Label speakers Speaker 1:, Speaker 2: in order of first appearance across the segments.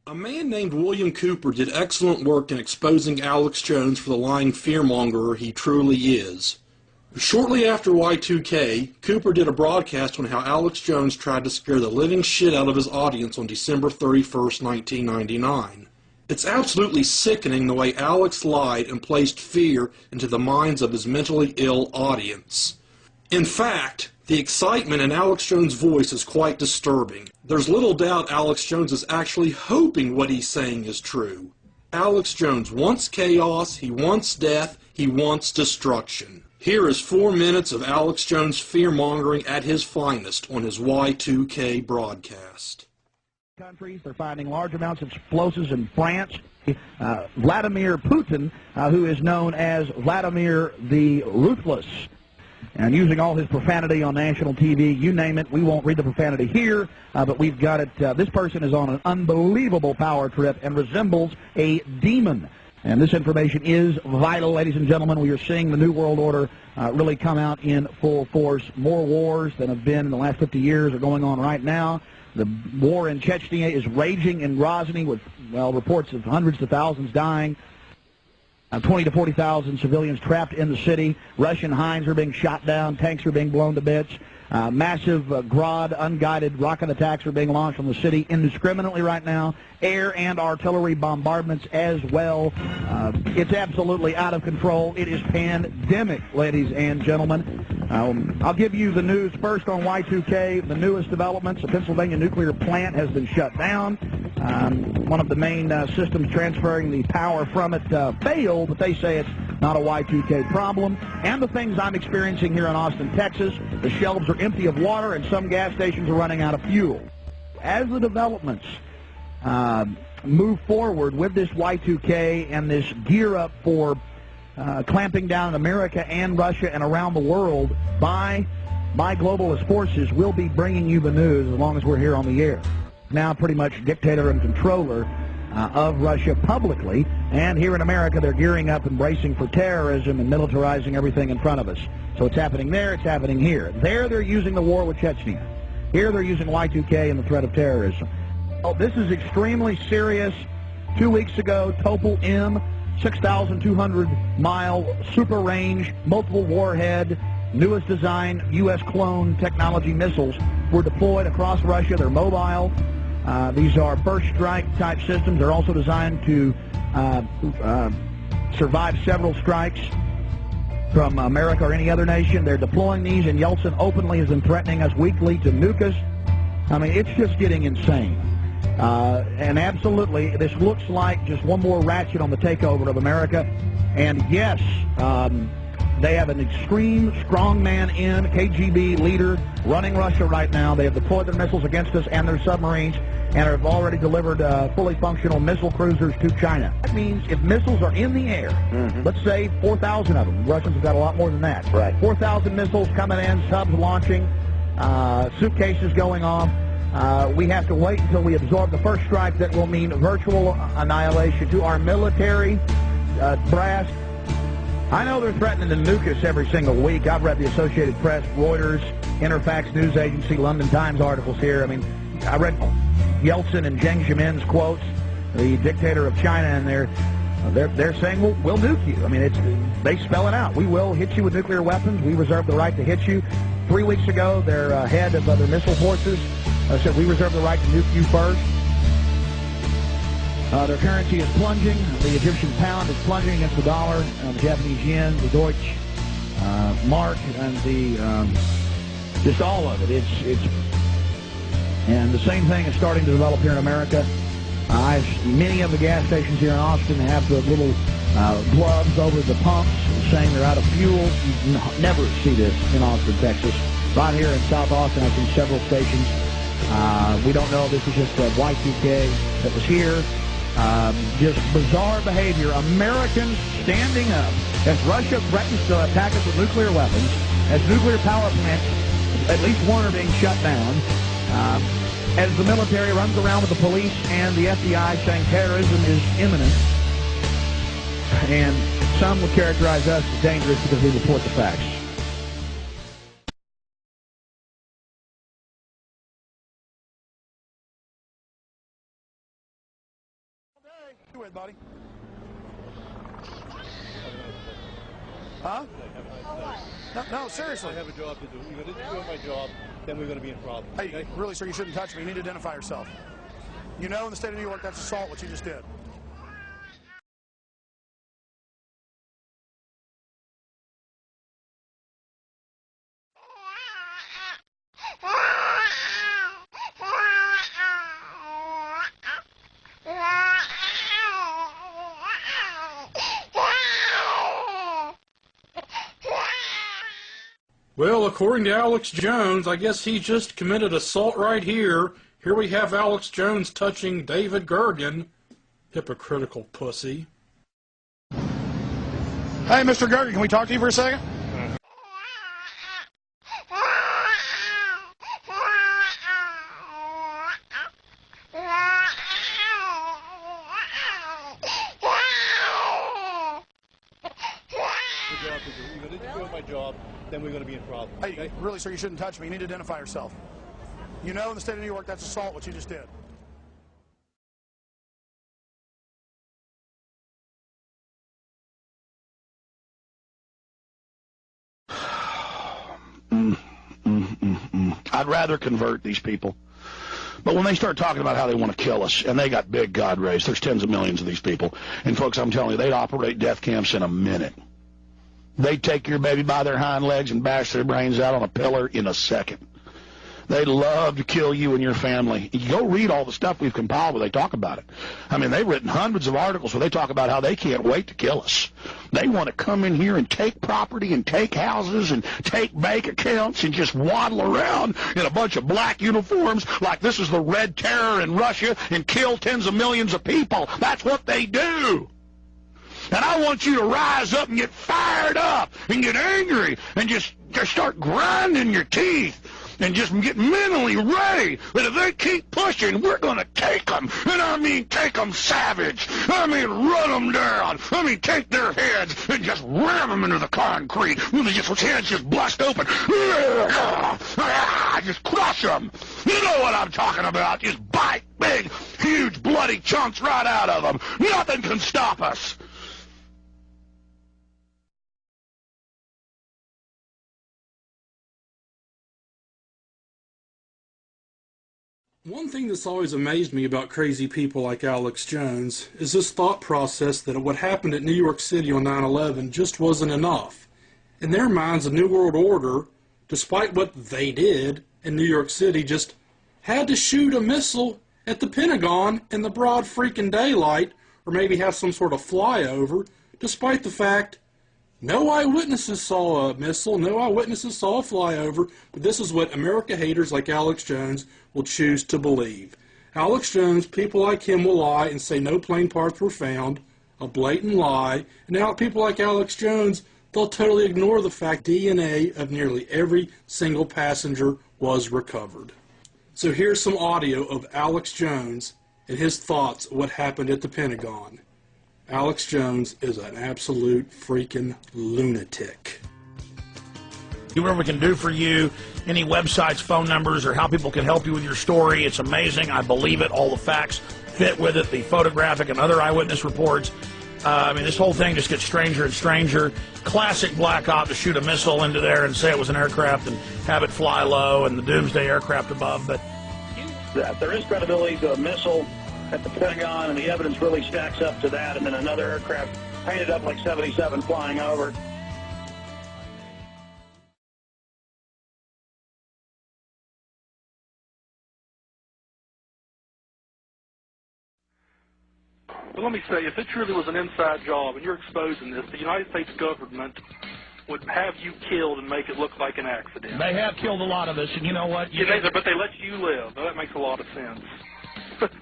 Speaker 1: A man named William Cooper did excellent work in exposing Alex Jones for the lying fearmongerer he truly is. Shortly after Y2K, Cooper did a broadcast on how Alex Jones tried to scare the living shit out of his audience on December 31st, 1999. It's absolutely sickening the way Alex lied and placed fear into the minds of his mentally ill audience. In fact, the excitement in Alex Jones' voice is quite disturbing. There's little doubt Alex Jones is actually hoping what he's saying is true. Alex Jones wants chaos, he wants death, he wants destruction. Here is 4 minutes of Alex Jones fear-mongering at his finest on his Y2K broadcast.
Speaker 2: Countries, they're finding large amounts of explosives in France. Vladimir Putin, who is known as Vladimir the Ruthless, and using all his profanity on national TV, you name it. We won't read the profanity here, but we've got it. This person is on an unbelievable power trip and resembles a demon. And this information is vital, ladies and gentlemen. We are seeing the New World Order really come out in full force. More wars than have been in the last 50 years are going on right now. The war in Chechnya is raging in Grozny with, well, reports of hundreds of thousands dying. 20 to 40,000 civilians trapped in the city. Russian Hinds are being shot down. Tanks are being blown to bits. Massive Grad unguided rocket attacks are being launched on the city indiscriminately right now. Air and artillery bombardments as well. It's absolutely out of control. It is pandemic, ladies and gentlemen. I'll give you the news first on Y2K. The newest developments: the Pennsylvania nuclear plant has been shut down. One of the main systems transferring the power from it failed, but they say it's not a Y2K problem. And the things I'm experiencing here in Austin, Texas: the shelves are empty of water and some gas stations are running out of fuel. As the developments move forward with this Y2K and this gear up for clamping down in America and Russia and around the world by globalist forces, we'll be bringing you the news as long as we're here on the air. Now pretty much dictator and controller of Russia publicly, and here in America they're gearing up and bracing for terrorism and militarizing everything in front of us. So it's happening there, it's happening here. There they're using the war with Chechnya. Here they're using Y2K and the threat of terrorism. Oh, this is extremely serious. 2 weeks ago, Topol M, 6,200-mile super range, multiple warhead, newest design, U.S. clone technology missiles were deployed across Russia. They're mobile. These are first strike type systems. They're also designed to survive several strikes from America or any other nation. They're deploying these, and Yeltsin openly has been threatening us weekly to nuke us. I mean, it's just getting insane. And absolutely, this looks like just one more ratchet on the takeover of America. And yes, they have an extreme strongman in KGB leader running Russia right now. They have deployed their missiles against us and their submarines, and have already delivered fully functional missile cruisers to China. That means if missiles are in the air, let's say 4,000 of them. The Russians have got a lot more than that.
Speaker 3: Right.
Speaker 2: 4,000 missiles coming in, subs launching, suitcases going off. We have to wait until we absorb the first strike. That will mean virtual annihilation to our military brass. I know they're threatening to nuke us every single week. I've read the Associated Press, Reuters, Interfax News Agency, London Times articles here. I mean, I read Yeltsin and Jiang Zemin's quotes, the dictator of China, and they're saying we'll nuke you. I mean, they spell it out. We will hit you with nuclear weapons. We reserve the right to hit you. 3 weeks ago, their head of their missile forces said we reserve the right to nuke you first. Their currency is plunging. The Egyptian pound is plunging against the dollar, the Japanese yen, the Deutsche mark, and just all of it. And the same thing is starting to develop here in America. Many of the gas stations here in Austin have the little gloves over the pumps saying they're out of fuel. You never see this in Austin, Texas. Right here in South Austin, I've seen several stations. We don't know if this is just Y2K that was here. Just bizarre behavior. Americans standing up as Russia threatens to attack us with nuclear weapons, as nuclear power plants, at least one, are being shut down, as the military runs around with the police and the FBI saying terrorism is imminent. And some would characterize us as dangerous because we report the facts.
Speaker 3: you with, buddy? Huh? No, seriously.
Speaker 4: I have a job to do. If I didn't do my job, then we're going to be in problem.
Speaker 3: Hey,
Speaker 4: okay?
Speaker 3: really, sir, you shouldn't touch me. You need to identify yourself. You know in the state of New York that's assault, what you just did.
Speaker 1: Well, according to Alex Jones, I guess he just committed assault right here. Here we have Alex Jones touching David Gergen. Hypocritical pussy.
Speaker 3: Hey, Mr. Gergen, can we talk to you for a second?
Speaker 4: Job to do. If I didn't do my job, then we're going to be in problem.
Speaker 3: Hey,
Speaker 4: okay?
Speaker 3: really, sir, you shouldn't touch me. You need to identify yourself. You know in the state of New York that's assault, what you just did. I'd rather convert these people. But when they start talking about how they want to kill us, and they got big God rays, there's tens of millions of these people. And folks, I'm telling you, they'd operate death camps in a minute. They'd take your baby by their hind legs and bash their brains out on a pillar in a second. They'd love to kill you and your family. You go read all the stuff we've compiled where they talk about it. I mean, they've written hundreds of articles where they talk about how they can't wait to kill us. They want to come in here and take property and take houses and take bank accounts and just waddle around in a bunch of black uniforms like this is the Red Terror in Russia and kill tens of millions of people. That's what they do. And I want you to rise up and get fired up and get angry and just start grinding your teeth and just get mentally ready that if they keep pushing, we're going to take them. And I mean take them savage. I mean run them down. I mean take their heads and just ram them into the concrete. Just heads just bust open. Just crush them. You know what I'm talking about. Just bite big, huge, bloody chunks right out of them. Nothing can stop us.
Speaker 1: One thing that's always amazed me about crazy people like Alex Jones is this thought process that what happened at New York City on 9/11 just wasn't enough. In their minds, the New World Order, despite what they did in New York City, just had to shoot a missile at the Pentagon in the broad freaking daylight, or maybe have some sort of flyover, despite the fact no eyewitnesses saw a missile, no eyewitnesses saw a flyover, but this is what America haters like Alex Jones will choose to believe. Alex Jones, people like him will lie and say no plane parts were found, a blatant lie, and now people like Alex Jones, they'll totally ignore the fact DNA of nearly every single passenger was recovered. So here's some audio of Alex Jones and his thoughts of what happened at the Pentagon. Alex Jones is an absolute freaking lunatic.
Speaker 2: Whatever we can do for you, any websites, phone numbers, or how people can help you with your story, it's amazing. I believe it. All the facts fit with it, the photographic and other eyewitness reports. I mean, this whole thing just gets stranger and stranger. Classic Black Op to shoot a missile into there and say it was an aircraft and have it fly low and the doomsday aircraft above. But
Speaker 5: there is credibility to a missile at the Pentagon, and the evidence really stacks up to that, and then another aircraft painted up like 77 flying over.
Speaker 6: Well, let me say, if it truly was an inside job and you're exposing this, the United States government would have you killed and make it look like an accident.
Speaker 2: they have killed a lot of us, and you know what?
Speaker 6: But they let you live. Now, that makes a lot of sense.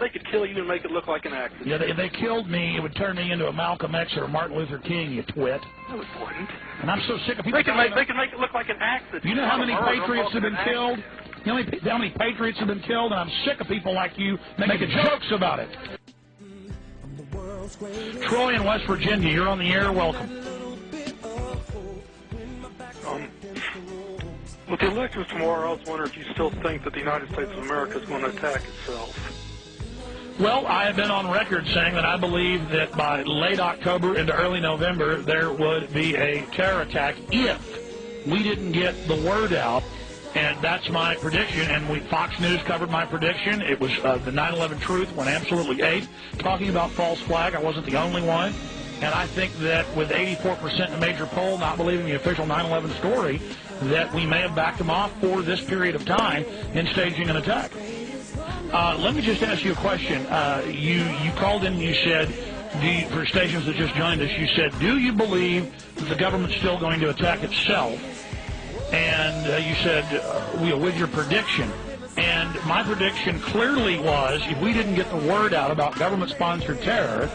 Speaker 6: They could kill you and make it look like an accident.
Speaker 2: Yeah, if they killed me, it would turn me into a Malcolm X or a Martin Luther King, you twit.
Speaker 6: No, it wouldn't.
Speaker 2: And I'm so sick of people.
Speaker 6: They can make it look like an accident.
Speaker 2: You know how many patriots have been killed? You know how many patriots have been killed? And I'm sick of people like you making jokes about it. Troy in West Virginia, you're on the air. Welcome.
Speaker 6: With the elections tomorrow, I was wondering if you still think that the United States of America is going to attack itself.
Speaker 7: Well, I have been on record saying that I believe that by late October into early November there would be a terror attack if we didn't get the word out, and that's my prediction. And Fox News covered my prediction. It was the 9/11 Truth went absolutely ape, talking about false flag. I wasn't the only one. And I think that with 84% in a major poll not believing the official 9/11 story, that we may have backed them off for this period of time in staging an attack. Let me just ask you a question. You called in and you said, for stations that just joined us, you said, do you believe that the government's still going to attack itself? And you said, with your prediction. And my prediction clearly was, if we didn't get the word out about government-sponsored terror,